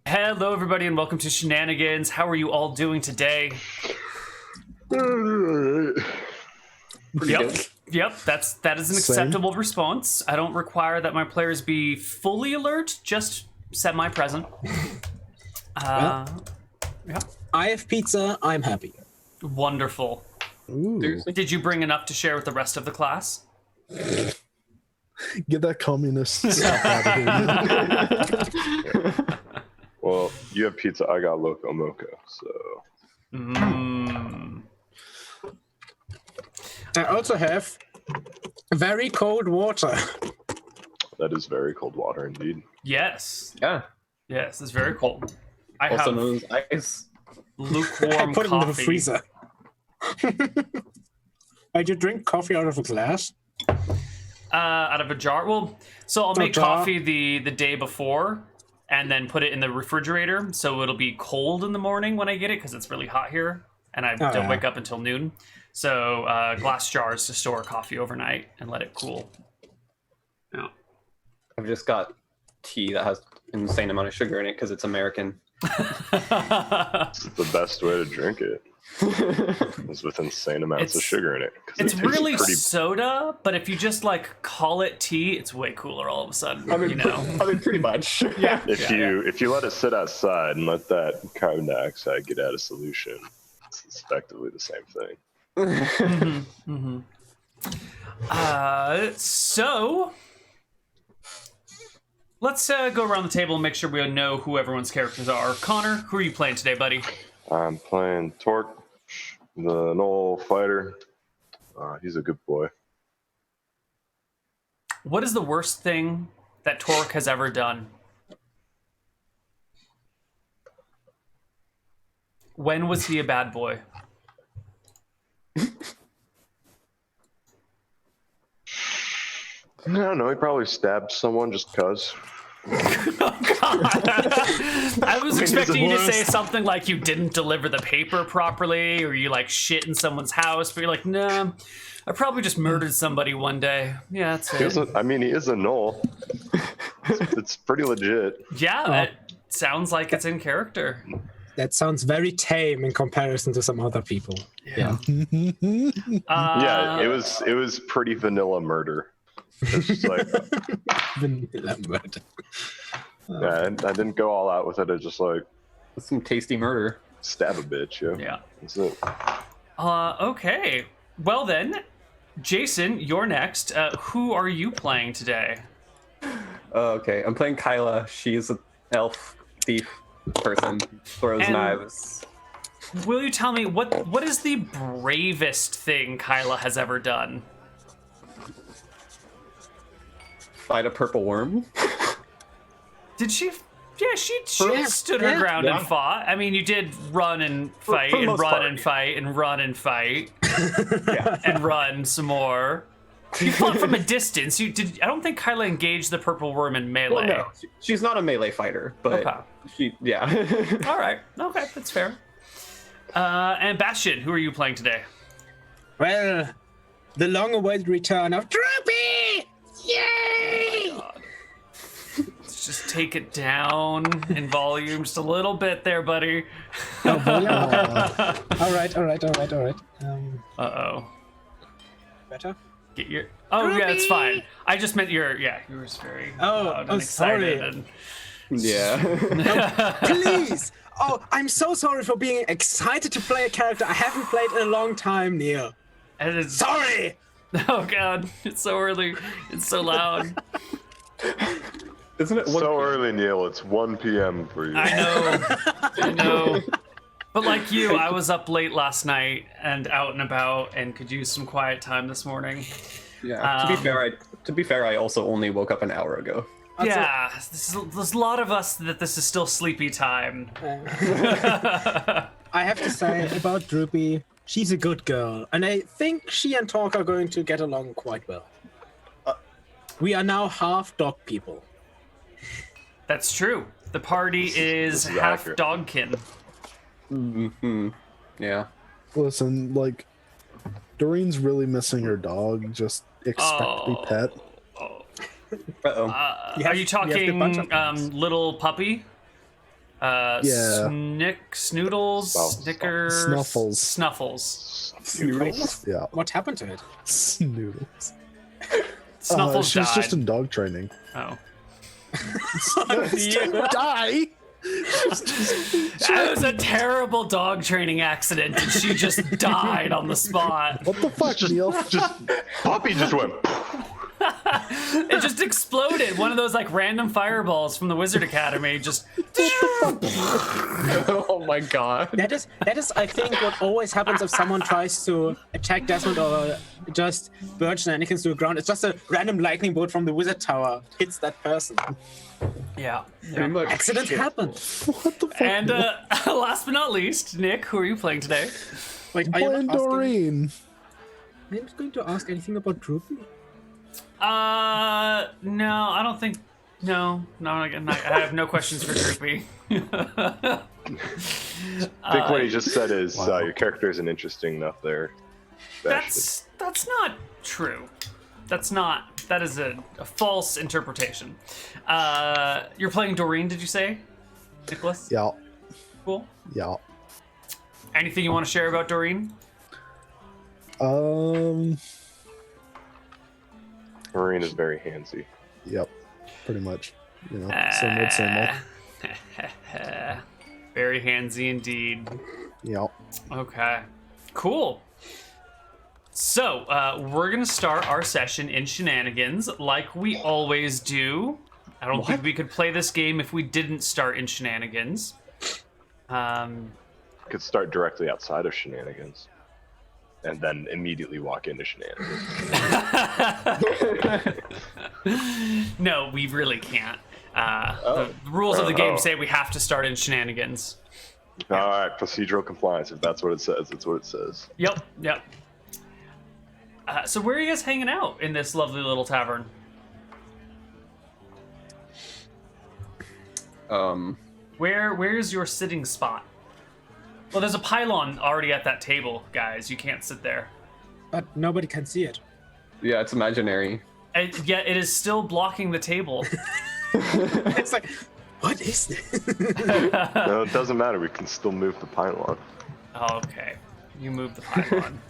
Hello, everybody, and welcome to Shenanigans. How are you all doing today? Yep, that is an acceptable response. I don't require that my players be fully alert, just semi-present. Yeah. I have pizza. I'm happy. Wonderful. Ooh. Did you bring enough to share with the rest of the class? Get that communist stuff out of here. Well, you have pizza, I got Loco Mocha, so... I also have very cold water. That is very cold water indeed. Yes. Yeah. Yes, it's very cold. I Also have known as ice. lukewarm I put it coffee. in the freezer. Did you drink coffee out of a glass? Out of a jar. Well, so I'll make coffee the day before and then put it in the refrigerator so it'll be cold in the morning when I get it because it's really hot here and I don't wake up until noon. So glass jars to store coffee overnight and let it cool. Yeah. I've just got tea that has an insane amount of sugar in it because it's American. It's the best way to drink it. It's with insane amounts of sugar in it. It's really soda, but if you just like call it tea, it's way cooler all of a sudden. I mean, pretty much. Yeah. If you let it sit outside and let that carbon dioxide get out of solution, it's effectively the same thing. So let's go around the table and make sure we know who everyone's characters are. Connor, who are you playing today, buddy? I'm playing Torque, the Knoll fighter. He's a good boy. What is the worst thing that Torque has ever done? When was he a bad boy? I don't know, he probably stabbed someone just cuz. Oh, God. I was expecting you to say something like you didn't deliver the paper properly or you like shit in someone's house, but you're like, nah, I probably just murdered somebody one day. Yeah, that's it. He is a Knoll. It's pretty legit. Yeah, it sounds like it's in character. That sounds very tame in comparison to some other people. Yeah. Yeah, it was pretty vanilla murder. It's just like Vanilla murder. yeah, and I didn't go all out with it. I just like That's some tasty murder. stab a bitch. Yeah. That's it. Okay. Well then, Jason, you're next. Who are you playing today? Okay, I'm playing Kyla. She's an elf thief person. Throws knives. Will you tell me what is the bravest thing Kyla has ever done? Fight a purple worm. Did she? Yeah, she stood her ground and fought. I mean, you did run and fight and run and fight and run and fight and run some more. You fought from a distance. I don't think Kyla engaged the purple worm in melee. Well, no, she's not a melee fighter, but yeah. All right. Okay, that's fair. And Bastion, who are you playing today? Well, the long-awaited return of Droopy! Yay! Let's just take it down in volume just a little bit there, buddy. All right. Uh-oh. Better? Get your... Oh, yeah, it's fine. I just meant yours very loud and excited. Sorry. Yeah. Please! Oh, I'm so sorry for being excited to play a character I haven't played in a long time, Neal. And it's... Sorry! Oh, God. It's so early. It's so loud. Isn't it So early, Neal. It's 1 p.m. for you. I know. But like you, I was up late last night and out and about and could use some quiet time this morning. Yeah. To be fair, I also only woke up an hour ago. Yeah, there's a lot of us that this is still sleepy time. I have to say about Droopy, she's a good girl, and I think she and Talk are going to get along quite well. We are now half dog people. That's true. The party is half accurate. dogkin. Mm-hmm. Yeah. Listen, like, Doreen's really missing her dog. Just expect the pet. Uh-oh. Are you talking little puppy? Snoodles, Snickers, Snuffles. Snoodles. Yeah. What happened to it? Snoodles. Snuffles she's died. just in dog training. Oh. Didn't die. It was a terrible dog training accident, and she just died on the spot. What the fuck, Neal? Puppy just went. It just exploded. One of those like random fireballs from the Wizard Academy. Just. Oh my god. That is, I think, what always happens if someone tries to attack Desmond or just burn Shenanigans to the ground. It's just a random lightning bolt from the wizard tower hits that person. Yeah. Pretty much. Accidents happen. What the fuck? And last but not least, Nick, who are you playing today? Wait, are you Playing not asking? Doreen. I'm not going to ask anything about Droopy. No, I don't think. No, I have no questions for Droopy. I think what he just said is your character isn't interesting enough there. That's not true. That is a false interpretation. You're playing Doreen, did you say, Nicholas? Yeah. Cool. Yeah. Anything you want to share about Doreen? Marine is very handsy. Yep. Pretty much. You know, same old, same old. Very handsy indeed. Yep. Okay. Cool. So, we're going to start our session in Shenanigans like we always do. I don't think we could play this game if we didn't start in Shenanigans. Could start directly outside of Shenanigans. And then immediately walk into Shenanigans. No, we really can't. The rules of the game say we have to start in Shenanigans. All right, procedural compliance. If that's what it says, it's what it says. Yep. So where are you guys hanging out in this lovely little tavern? Where's your sitting spot? Well, there's a pylon already at that table, guys. You can't sit there. But nobody can see it. Yeah, it's imaginary. Yet it is still blocking the table. It's like, what is this? No, it doesn't matter. We can still move the pylon. Oh, okay. You move the pylon.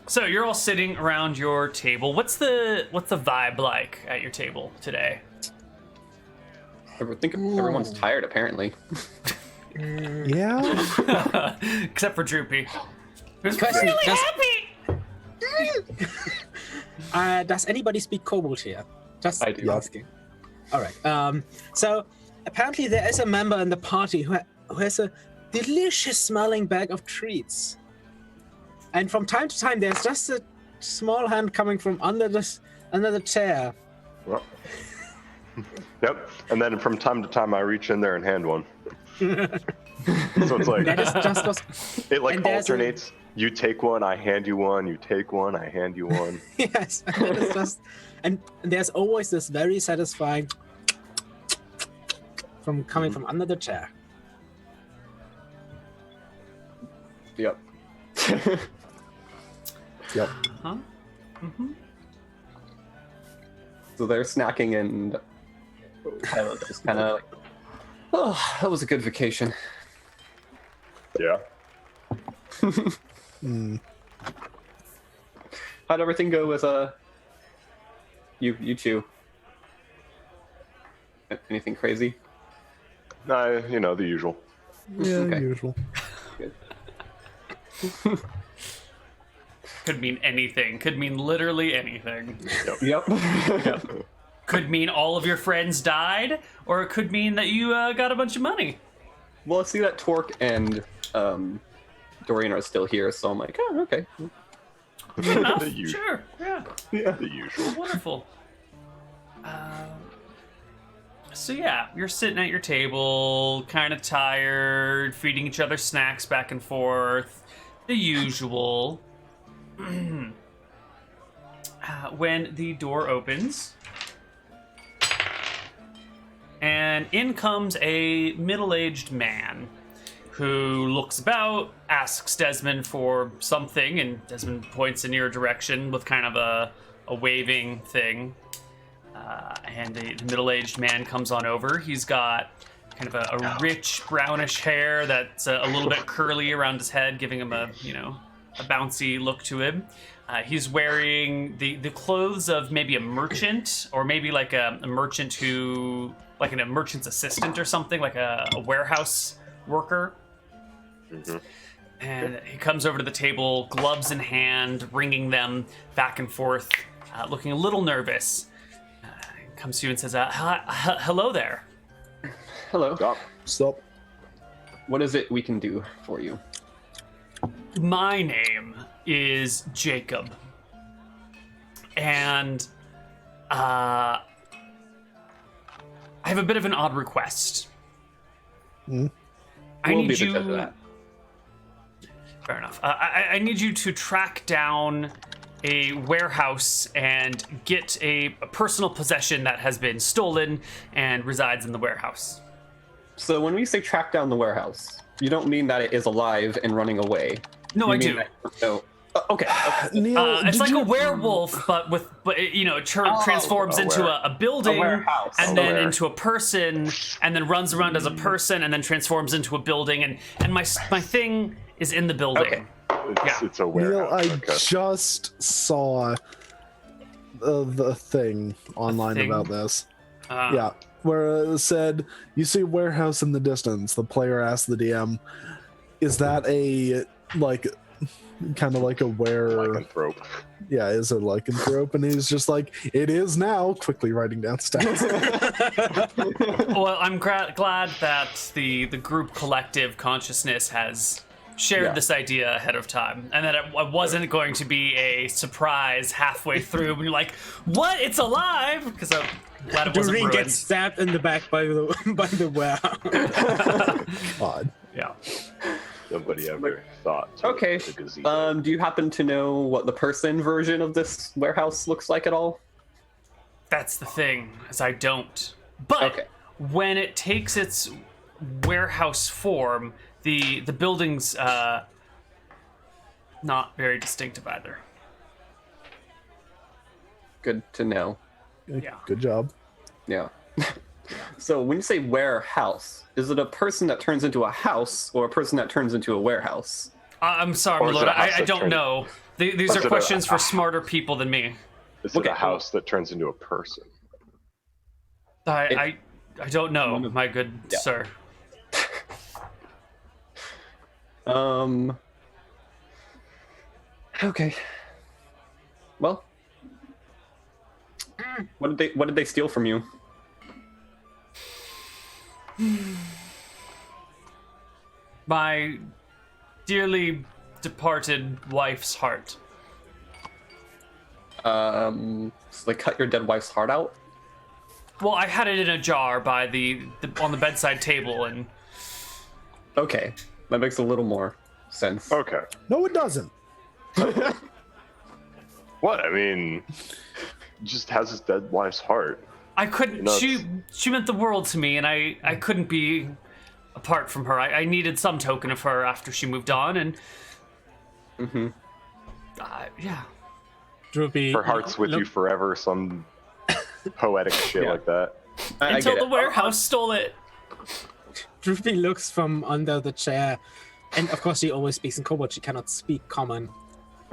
So you're all sitting around your table. What's the vibe like at your table today? I think everyone's tired, apparently. Yeah. Except for Droopy. Who's Question, really does- happy! Does anybody speak Kobold here? Just I do. asking. All right. So apparently there is a member in the party who has a delicious smelling bag of treats. And from time to time, there's just a small hand coming from under the chair. Well, yep. And then from time to time, I reach in there and hand one. So it's like That is just it like and there's a- alternates. You take one, I hand you one. You take one, I hand you one. yes. That is just, and there's always this very satisfying from coming from under the chair. Yep. Yep. Huh? Mm-hmm. So they're snacking and Kyla's just kind of like, oh, that was a good vacation. Yeah. How'd everything go with you two? Anything crazy? You know, the usual. Yeah, Okay. usual. Good. Could mean anything. Could mean literally anything. Yep. Could mean all of your friends died, or it could mean that you got a bunch of money. Well, I see that Torque and Dorian are still here, so I'm like, oh, okay. Enough? The usual. Sure. Yeah. Yeah. The usual. Wonderful. So yeah, you're sitting at your table, kind of tired, feeding each other snacks back and forth, the usual. When the door opens, and in comes a middle-aged man who looks about, asks Desmond for something, and Desmond points in your direction with kind of a waving thing. And the middle-aged man comes on over. He's got kind of a rich brownish hair that's a little bit curly around his head, giving him a bouncy look to him. He's wearing the clothes of maybe a merchant, or maybe like a merchant who, like a merchant's assistant or something, like a warehouse worker. Mm-hmm. And he comes over to the table, gloves in hand, ringing them back and forth, looking a little nervous. Comes to you and says, hello there. Hello. Stop. What is it we can do for you? My name is Jacob. And I have a bit of an odd request. We'll be the judge of that. Fair enough. I need you to track down a warehouse and get a personal possession that has been stolen and resides in the warehouse. So when we say track down the warehouse, you don't mean that it is alive and running away. No, You I mean do. No. Okay. Neal, It's did like you... a werewolf, but it transforms into a building, warehouse. and then into a person, and then runs around as a person, and then transforms into a building. And my thing is in the building. Okay. It's a Neal, warehouse. I Okay. just saw the thing online thing? about this. Uh, Yeah, where it said, you see a warehouse in the distance. The player asked the DM, is that a, like, kind of like a Lycanthrope. Yeah, is it lycanthrope? And he's just like, it is now, quickly writing down stats. Well, I'm glad that the group collective consciousness has shared this idea ahead of time, and that it wasn't going to be a surprise halfway through when you're like, what? It's alive? Because I'm glad it wasn't Doreen ruined. gets stabbed in the back by the warehouse. God. Yeah. Nobody ever thought. Okay. The gazebo. Do you happen to know what the person version of this warehouse looks like at all? That's the thing, is I don't. But Okay. when it takes its warehouse form, the building's not very distinctive either. Good to know. Yeah. Good job. Yeah. So when you say warehouse, is it a person that turns into a house or a person that turns into a warehouse? I'm sorry, Or is my it lord. a house I that don't turns- know. These Is are it a- questions for smarter people than me. Is it okay. a house that turns into a person? I don't know, my good Yeah. sir. Okay. Well, what did they steal from you? My dearly departed wife's heart. So they cut your dead wife's heart out? Well, I had it in a jar by the on the bedside table, and Okay, that makes a little more sense. Okay. No, it doesn't. What? I mean, just has his dead wife's heart. I couldn't. No, She meant the world to me, and I couldn't be apart from her. I needed some token of her after she moved on, and yeah. Droopy. Her heart's with you forever. Some poetic shit Yeah. like that. I Until get the it. warehouse stole it. Droopy looks from under the chair, and of course she always speaks in Kobold. She cannot speak common.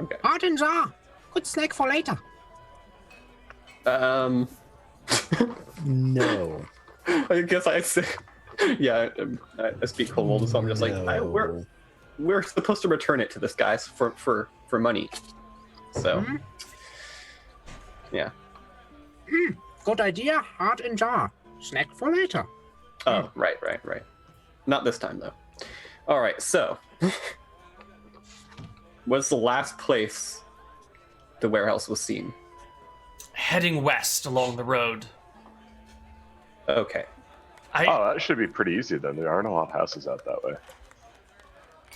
Okay. Heart and jar. Good snack for later. No. I guess I say, yeah. I speak Kobold, so I'm just like, No. we're supposed to return it to this guy for money. So, yeah. Good idea. Heart and jar. Snack for later. Oh, right. Not this time though. All right. So, what's the last place the warehouse was seen? Heading west along the road. Okay. Oh, that should be pretty easy then. There aren't a lot of houses out that way.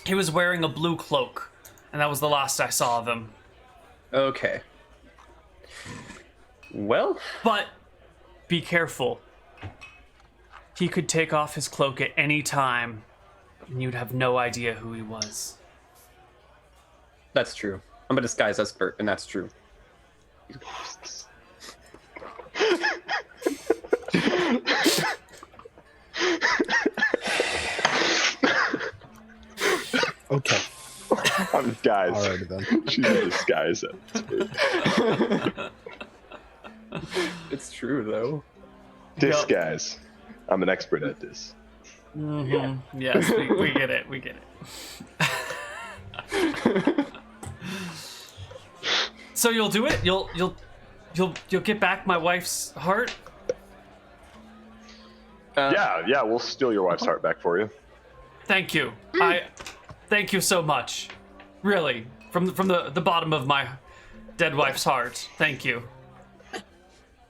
He was wearing a blue cloak, and that was the last I saw of him. Okay. Well, But be careful. He could take off his cloak at any time, and you'd have no idea who he was. that's true. I'm a disguise expert, and that's true. Guys, Alrighty then. she's in disguise. It's true though. Disguise. I'm an expert at this. Mm-hmm. Yes, we get it. We get it. So you'll do it? You'll get back my wife's heart? Yeah, we'll steal your wife's heart back for you. Thank you. Thank you so much. Really, from the bottom of my dead wife's heart. Thank you.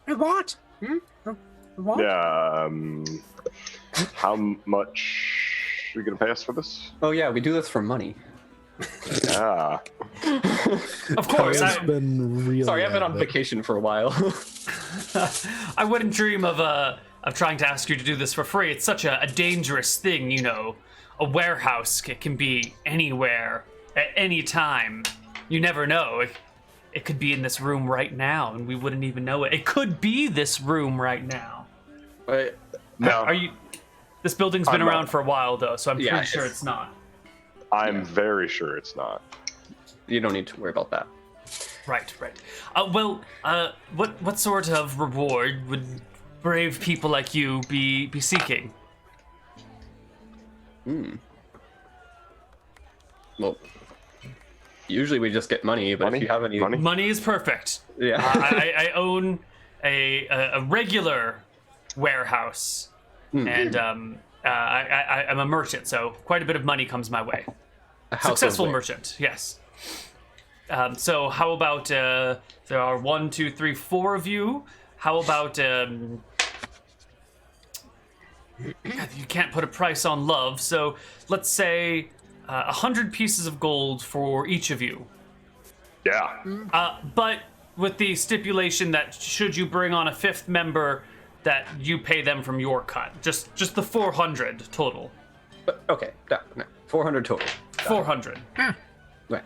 What? What? Yeah. How much are you gonna pay us for this? Oh yeah, we do this for money. Yeah. Of course. It's been really. Sorry, I've been out on of it. vacation for a while. I wouldn't dream of trying to ask you to do this for free. It's such a dangerous thing, you know. A warehouse can be anywhere at any time. You never know. It could be in this room right now, and we wouldn't even know it. It could be this room right now. But No, Are you? This building's been I'm around not. for a while, though, so I'm Yeah, pretty sure it's- it's not. I'm very sure it's not. you don't need to worry about that. Right. What sort of reward would brave people like you be seeking? Well, usually we just get money, but Money? if you have any, Money? Money is perfect. yeah, I own a regular warehouse, and I'm a merchant, so quite a bit of money comes my way. a house of Successful wares. merchant, yes. So how about there are 1, 2, 3, 4 of you? How about God, you can't put a price on love, so let's say 100 pieces of gold for each of you. Yeah. But with the stipulation that should you bring on a 5th member, that you pay them from your cut. Just the 400 total. But, okay, no, 400 total. 400. Right,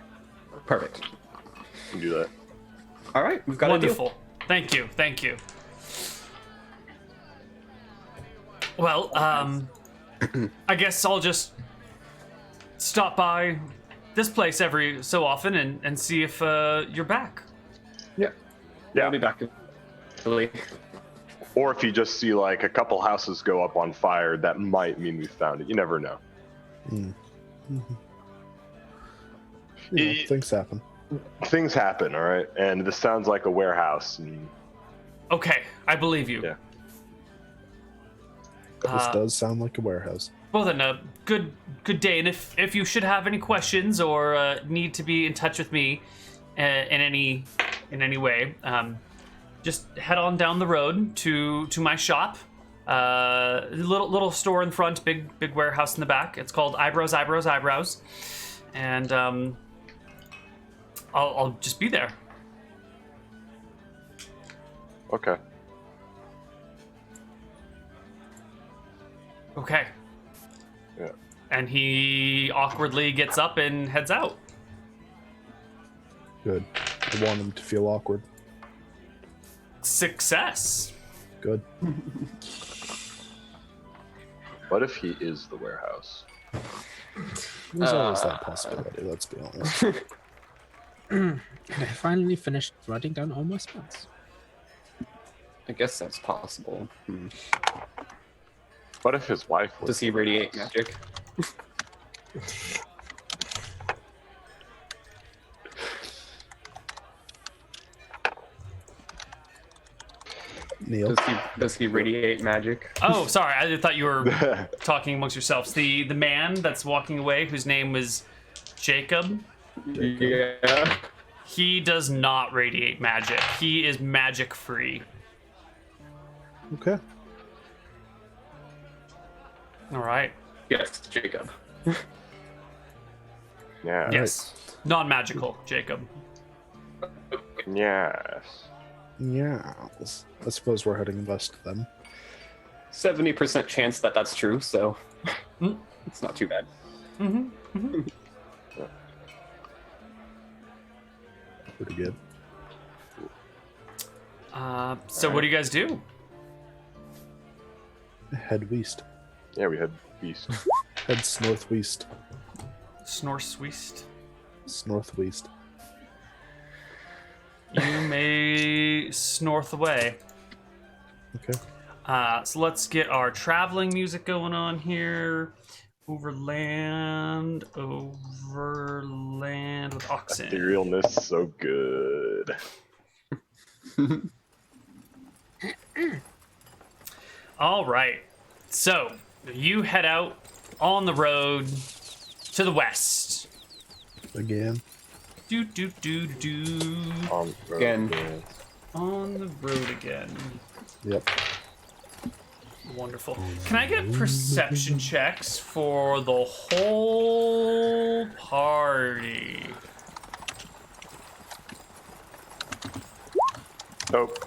perfect. You can do that. All right, we've got a deal. Wonderful. Thank you. Well, I guess I'll just stop by this place every so often and see if you're back. Yeah, Yeah. I'll be back. Actually. Or if you just see like a couple houses go up on fire, that might mean we found it. You never know. You know, things happen. Things happen, all right? And this sounds like a warehouse. And Okay, I believe you. Yeah. This does sound like a warehouse. Well then, good day. And if you should have any questions or need to be in touch with me in any way, just head on down the road to my shop. Little store in front, big warehouse in the back. It's called Eyebrows, and I'll just be there. okay. Okay. Yeah. And he awkwardly gets up and heads out. Good. I want him to feel awkward. Success. Good. What if he is the warehouse? There's always that possibility, let's be honest. And I finally finished writing down all my spells. I guess that's possible. What if his wife was? Does he radiate magic? Neal. Does he radiate magic? Oh, sorry. I thought you were talking amongst yourselves. The man that's walking away, whose name was Jacob, Yeah. he does not radiate magic. He is magic free. Okay. All right. Yes, Jacob. Yeah. Yes. Non-magical, Jacob. Yes. Yeah. I suppose we're heading west then. 70% chance that that's true, so it's not too bad. Pretty good. So what do you guys do? Head west. Yeah, we had beast. Heads northwest. Snorse West. It's northwest. You may snorth away. Okay. So let's get our traveling music going on here. Overland with oxen. Etherealness, so good. All right. So you head out on the road to the west. Again. Do. Again. On the road again. Yep. Wonderful. Can I get perception checks for the whole party? Nope.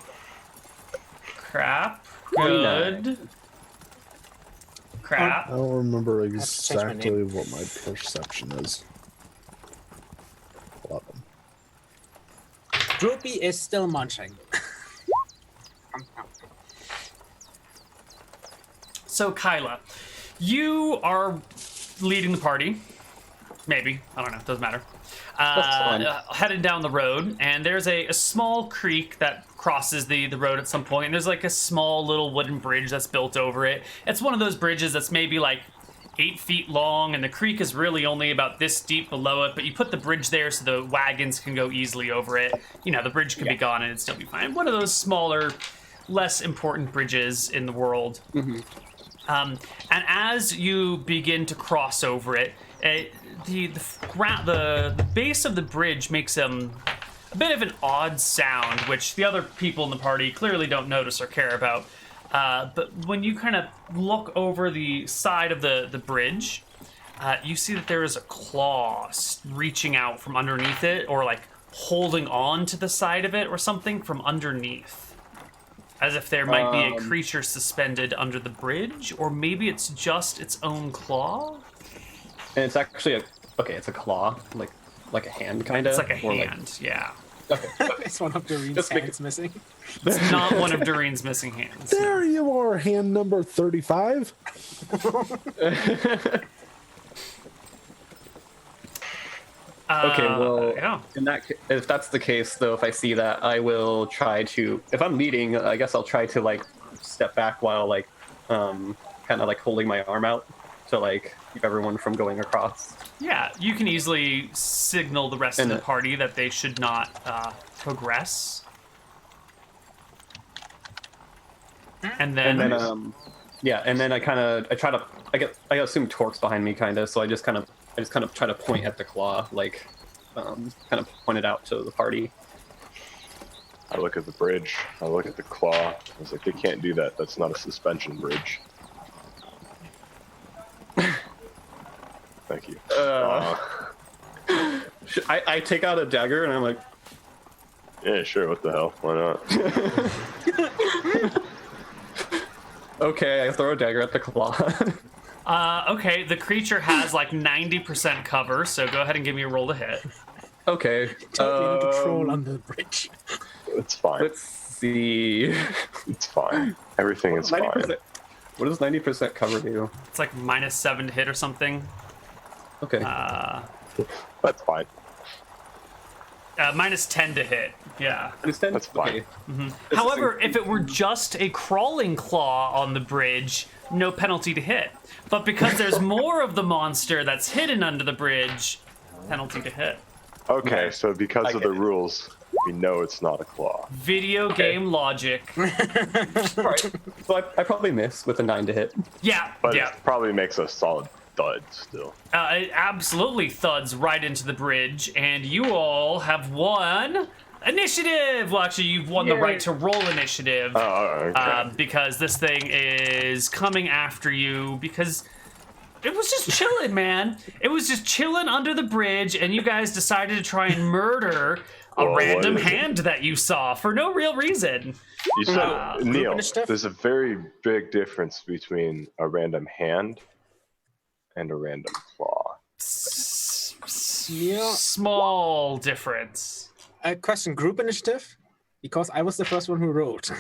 Crap. Good. Crap. I don't remember to change my exactly what my perception is. 11. Droopy is still munching. So, Kyla, you are leading the party. Maybe. I don't know. Doesn't matter. fine. Headed down the road, and there's a small creek that crosses the road at some point, and there's like a small little wooden bridge that's built over it. It's one of those bridges that's maybe like 8 feet long, and the creek is really only about this deep below it, but you put the bridge there so the wagons can go easily over it. You know, the bridge can be gone and it'd still be fine. One of those smaller, less important bridges in the world. And as you begin to cross over it, the base of the bridge makes a bit of an odd sound, which the other people in the party clearly don't notice or care about. But when you kind of look over the side of the bridge, you see that there is a claw reaching out from underneath it, or like holding on to the side of it or something from underneath. As if there might be a creature suspended under the bridge, or maybe it's just its own claw. And it's actually it's a claw, like a hand, kind of. It's like a hand, yeah. Okay. It's one of Doreen's Just make hands missing. It's not one of Doreen's missing hands. There you are, hand number 35. Okay, well, yeah. if that's the case, though, if I see that, I will try to. If I'm leading, I guess I'll try to like step back while kind of like holding my arm out to like keep everyone from going across. Yeah, you can easily signal the rest of the party that they should not progress. And then I assume Torque's behind me, kind of. So I just kind of try to point at the claw, like kind of point it out to the party. I look at the bridge. I look at the claw. I was like, they can't do that. That's not a suspension bridge. Thank you. I take out a dagger and I'm like, Yeah, sure. What the hell? Why not? okay, I throw a dagger at the claw. Okay, the creature has like 90% cover, so go ahead and give me a roll to hit. Okay. Totally need to troll under the bridge. It's fine. Let's see. It's fine. Everything is fine. 90%. What does 90% cover do? It's like -7 to hit or something. Okay. That's fine. -10 to hit. Yeah. That's fine. Okay. However, if it were just a crawling claw on the bridge, no penalty to hit. But because there's more of the monster that's hidden under the bridge, penalty to hit. Okay, so because of the get it. rules, we know it's not a claw. Video game logic. All right. So I probably miss with a 9 to hit. Yeah, But yeah. it probably makes a solid thud still. It absolutely thuds right into the bridge, and you all have won initiative. Well, actually, you've won the right to roll initiative. Oh, okay. Because this thing is coming after you because it was just chilling, man. It was just chilling under the bridge, and you guys decided to try and murder a random hand that you saw for no real reason. You said, Neal, initiative? there's a very big difference between a random hand and a random claw. Yeah. Small difference. A question: group initiative? Because I was the first one who wrote.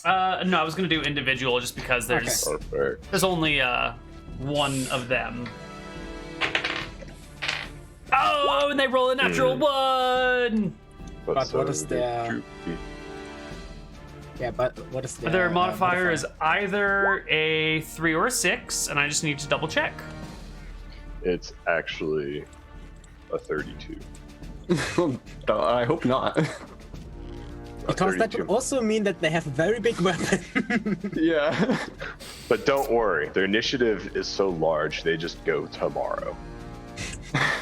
No, I was gonna do individual just because there's Perfect. there's only one of them. Oh, and they roll a natural 1. But so what is did their- Droopy. Yeah, but what is Their modifier is either a 3 or a 6, and I just need to double check. It's actually a 32. I hope not. Because that would also mean that they have a very big weapon. Yeah. But don't worry, their initiative is so large, they just go tomorrow.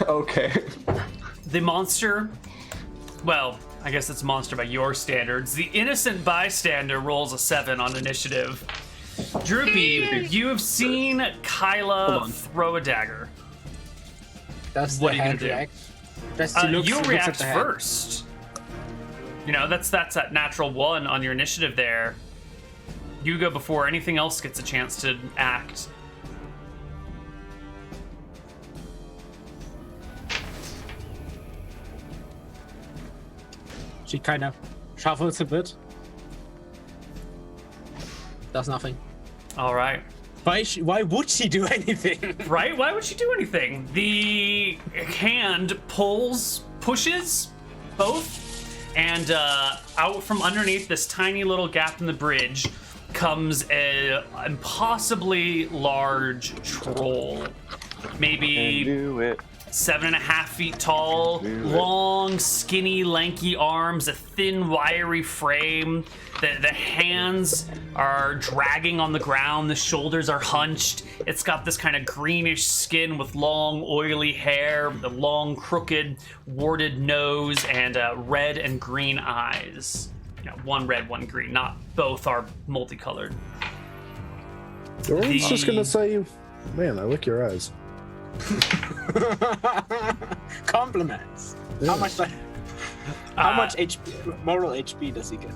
Okay. The monster, well, I guess it's a monster by your standards. The innocent bystander rolls a 7 on initiative. Droopy, you have seen Kyla throw a dagger. Does What the are you gonna hand do? react? Does she You looks react at the hand? first. You know, that's that natural 1 on your initiative there. You go before anything else gets a chance to act. She kind of shuffles a bit. Does nothing. All right. Why would she do anything? Right? Why would she do anything? The hand pushes both, and out from underneath this tiny little gap in the bridge comes a impossibly large troll. Maybe Do it. 7.5 feet tall, long, skinny, lanky arms, a thin, wiry frame. The hands are dragging on the ground, the shoulders are hunched. It's got this kind of greenish skin with long, oily hair, the long, crooked, warted nose, and red and green eyes. You know, one red, one green, not both are multicolored. Dorian's just gonna say, man, I lick your eyes. Compliments. Yeah. How much HP, moral HP does he get?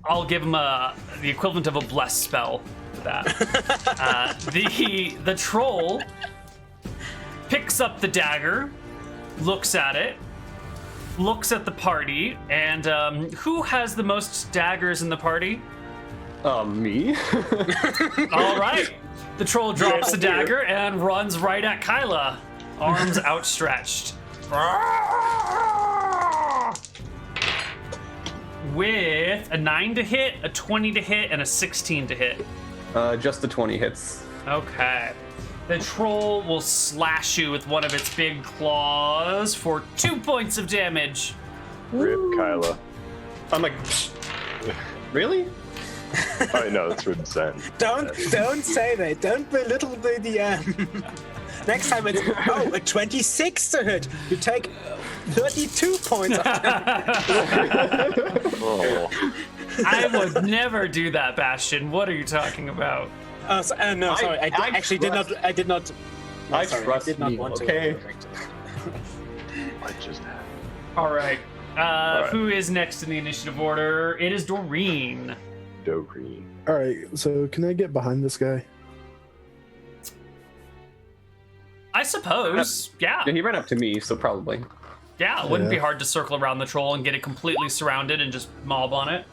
I'll give him the equivalent of a bless spell for that. The troll picks up the dagger, looks at it, looks at the party, and who has the most daggers in the party? Me? All right. The troll drops the dagger and runs right at Kyla, arms outstretched. With a 9 to hit, a 20 to hit, and a 16 to hit. Just the 20 hits. Okay. The troll will slash you with one of its big claws for 2 points of damage. Rip Kyla. I'm like, really? Oh no, that's Rib Zen. Don't say that. Don't belittle the Next time it's a 26 to hit. You take 32 points off. Oh. I would never do that, Bastion. What are you talking about? Oh, no, sorry. I did not. I did not. No, I sorry, trust I did not you, want okay? to. What just happened? All right. Who is next in the initiative order? It is Doreen. Doreen. All right, so can I get behind this guy? I suppose. Yeah. Yeah, he ran up to me, so probably. Yeah, it wouldn't be Yeah. hard to circle around the troll and get it completely surrounded and just mob on it.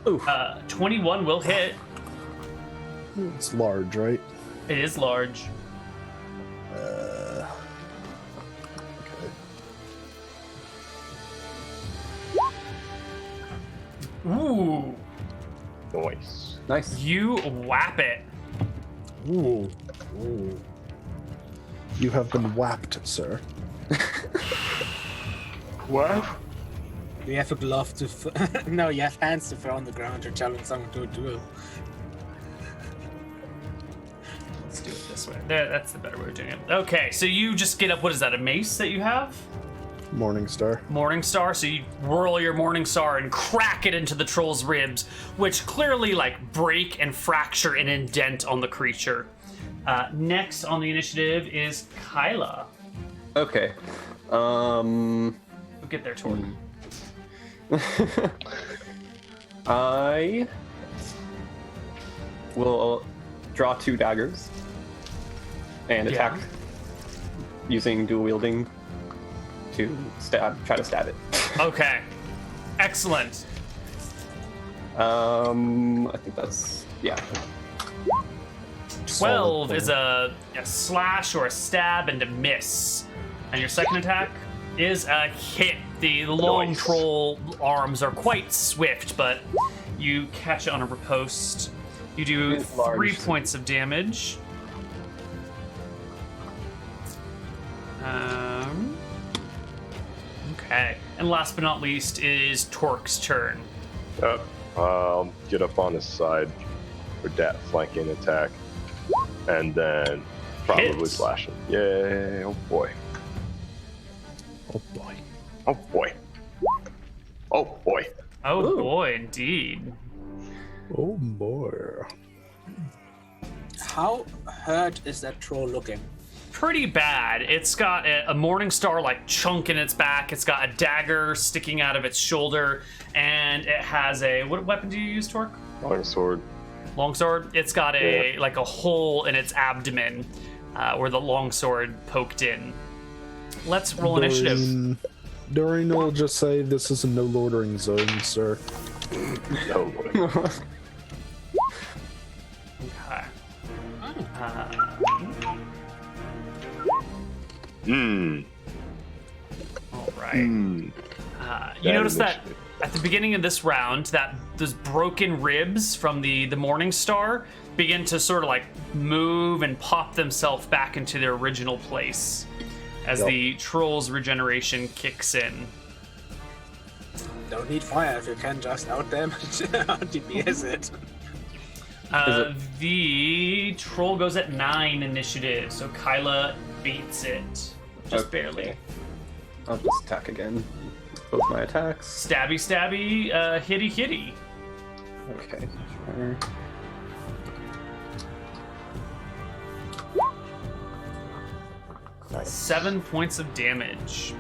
Oof. 21 will hit. It's large, right? It is large. Okay. Ooh. Nice. Nice. You whap it. Ooh. You have been whapped, sir. What? You have a glove to. No, you have hands to throw on the ground to challenge someone to a duel. Let's do it this way. There, that's the better way of doing it. Okay, so you just get up. What is that? A mace that you have? Morningstar. Morning Star. So you whirl your Morning Star and crack it into the troll's ribs, which clearly like break and fracture and indent on the creature. Next on the initiative is Kyla. Okay. We'll get there, Tor. I will draw 2 daggers and attack Yeah. using dual wielding to try to stab it. Okay. Excellent. I think that's, yeah. 12 Solid is a slash or a stab and a miss. And your second attack is a hit. The long Nice. troll arms are quite swift, but you catch it on a riposte. You do It's large. 3 points of damage. Okay. And last but not least is Torque's turn. Yep. I'll get up on his side with that flanking attack, and then probably Hits. slash him. Yay! Oh boy! Oh boy. Oh boy! Oh boy! Oh boy, indeed. Oh boy. How hurt is that troll looking? Pretty bad. It's got a morning star like chunk in its back. It's got a dagger sticking out of its shoulder, and it has a what weapon do you use, Torque? Long sword. Longsword. It's got a like a hole in its abdomen where the longsword poked in. Let's roll initiative. Doreen will just say this is a no loitering zone, sir. Oh boy! Okay. All right. You notice that initiative. at the beginning of this round, that those broken ribs from the Morning Star begin to sort of like move and pop themselves back into their original place as the troll's regeneration kicks in. Don't need fire if you can just out damage DPS it. The troll goes at 9 initiative, so Kyla beats it just Okay. barely. I'll just attack again. Both my attacks. Stabby, stabby, hitty, hitty. Okay. Sure. Nice. 7 points of damage.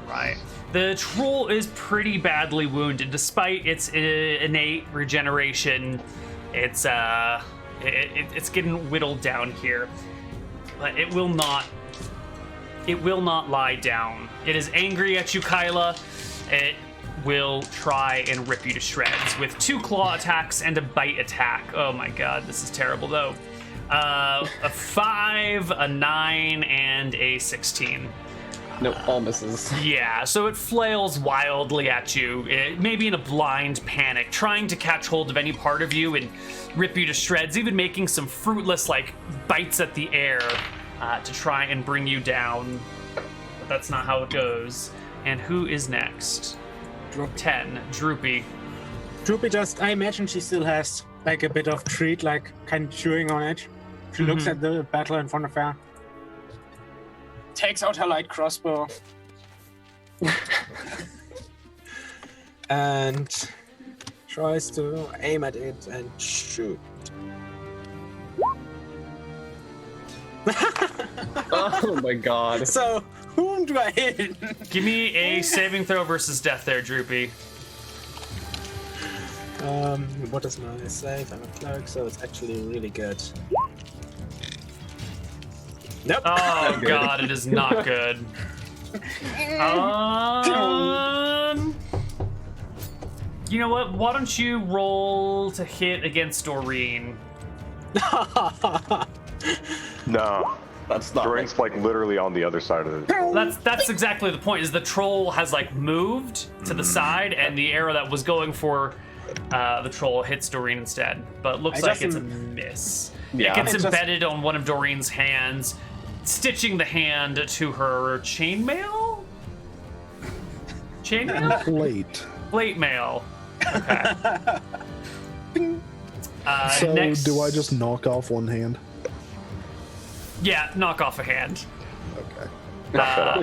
Right. The troll is pretty badly wounded, despite its innate regeneration. It's getting whittled down here, but it will not lie down. It is angry at you, Kyla. It will try and rip you to shreds with 2 claw attacks and a bite attack. Oh my god, this is terrible though. A 5, a 9, and a 16. Nope, all misses. Yeah, so it flails wildly at you, maybe in a blind panic, trying to catch hold of any part of you and rip you to shreds, even making some fruitless, like, bites at the air to try and bring you down. But that's not how it goes. And who is next? 10, Droopy. Droopy just, I imagine she still has like a bit of treat, like kind of chewing on it. She looks at the battle in front of her. Takes out her light crossbow. And tries to aim at it and shoot. Oh my god. So, whom do I hit? Give me a saving throw versus death there, Droopy. What is my save? I'm a cleric, so it's actually really good. Nope. Oh god, it is not good. You know what? Why don't you roll to hit against Doreen? No, That's not Doreen's like literally on the other side of the. That's exactly the point. Is the troll has like moved to the side, and the arrow that was going for the troll hits Doreen instead. But looks I like just it's a miss. Yeah. It gets I just- embedded on one of Doreen's hands, stitching the hand to her chainmail. Chainmail? Plate. Plate mail. Okay. So next, do I just knock off one hand? Yeah, knock off a hand. Okay.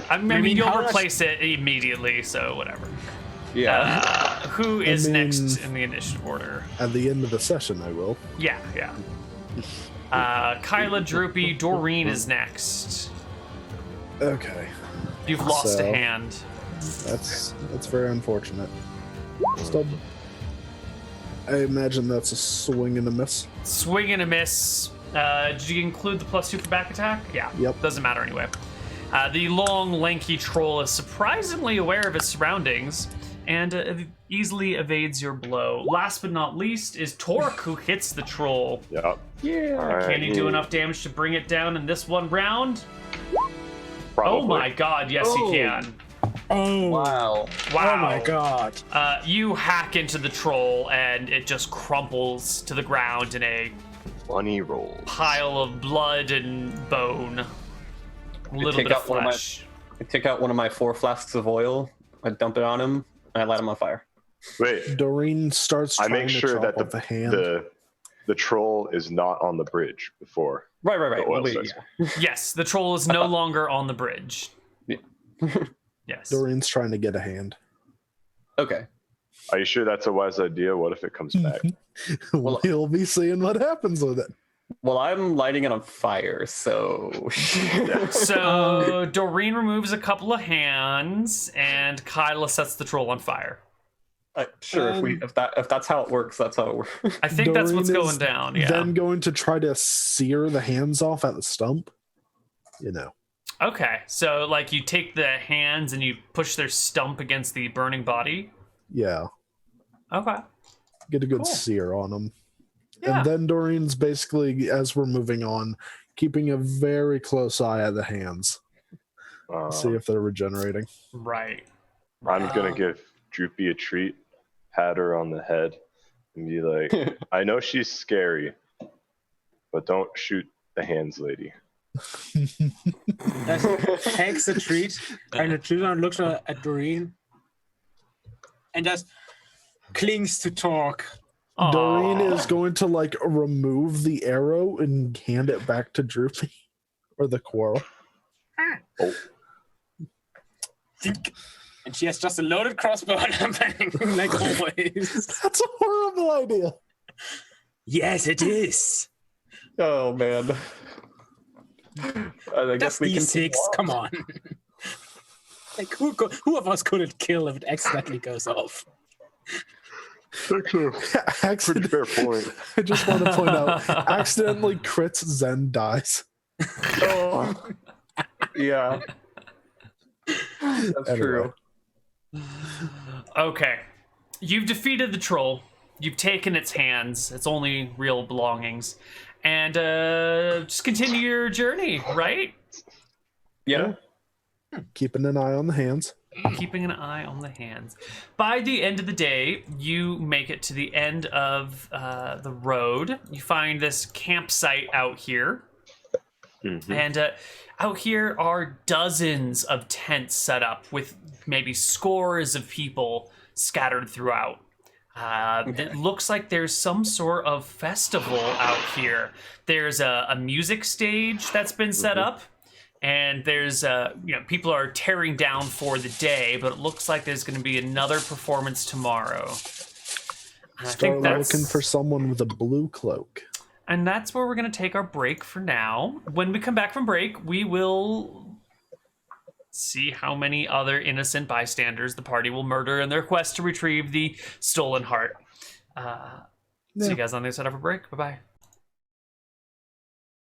I mean, mean, you'll how much- replace it immediately, so whatever. Yeah. Who is mean- next in the initiative order? At the end of the session, I will. Yeah. Kyla, Droopy, Doreen is next. Okay. You've lost So- a hand. That's very unfortunate. Still, I imagine that's a swing and a miss. Swing and a miss. Did you include the +2 for back attack? Yeah. Yep. Doesn't matter anyway. The long, lanky troll is surprisingly aware of his surroundings and easily evades your blow. Last but not least is Torque, who hits the troll. Yep. Yeah. All right. Can he do enough damage to bring it down in this one round? Probably. Oh my god, yes you Oh. can. Oh, Wow. Wow. Oh my god. You hack into the troll and it just crumples to the ground in a Bunny rolls. pile of blood and bone. A little take bit of out one of my- flesh. I take out one of my 4 flasks of oil, I dump it on him, and I light him on fire. Wait, Doreen starts I trying make to sure chop that off the hand. the troll is not on the bridge before. Right. The oil Wait, starts. yeah. Yes, the troll is no longer on the bridge. Yeah. Yes. Doreen's trying to get a hand. Okay. Are you sure that's a wise idea? What if it comes back? Well- We'll be seeing what happens with it. Well, I'm lighting it on fire, so. So Doreen removes a couple of hands, and Kyla sets the troll on fire. Sure, if that's how it works, that's how it works. I think that's what's Doreen going is down. Yeah. Then going to try to sear the hands off at the stump. You know. Okay, so like you take the hands and you push their stump against the burning body. Yeah. Okay. Get a good Cool. sear on them. Yeah. And then Doreen's basically, as we're moving on, keeping a very close eye at the hands. See if they're regenerating. Right. I'm gonna give Droopy a treat, pat her on the head, and be like, "I know she's scary, but don't shoot the hands, lady." Takes the treat, and the treat looks at Doreen, and just clings to talk. Doreen Aw. is going to like remove the arrow and hand it back to Droopy. Or the quarrel. Oh, And she has just a loaded crossbow and a bang, like always. That's a horrible idea. Yes, it is. Oh man. I guess That's we can D6. Come on. Like who of us couldn't kill if it accidentally goes off? pretty Accident- fair point. I just want to point out, accidentally crits, Zen dies. Oh. Yeah. That's Anyway. true. Okay. You've defeated the troll. You've taken its hands, its only real belongings, and just continue your journey, right? Yeah. Keeping an eye on the hands. Keeping an eye on the hands. By the end of the day, you make it to the end of the road. You find this campsite out here. And out here are dozens of tents set up with maybe scores of people scattered throughout. It looks like there's some sort of festival out here. There's a music stage that's been set up. And there's, people are tearing down for the day, but it looks like there's going to be another performance tomorrow. And I Start think that's looking for someone with a blue cloak. And that's where we're going to take our break for now. When we come back from break, we will see how many other innocent bystanders the party will murder in their quest to retrieve the stolen heart. See you guys on the other side of a break. Bye-bye.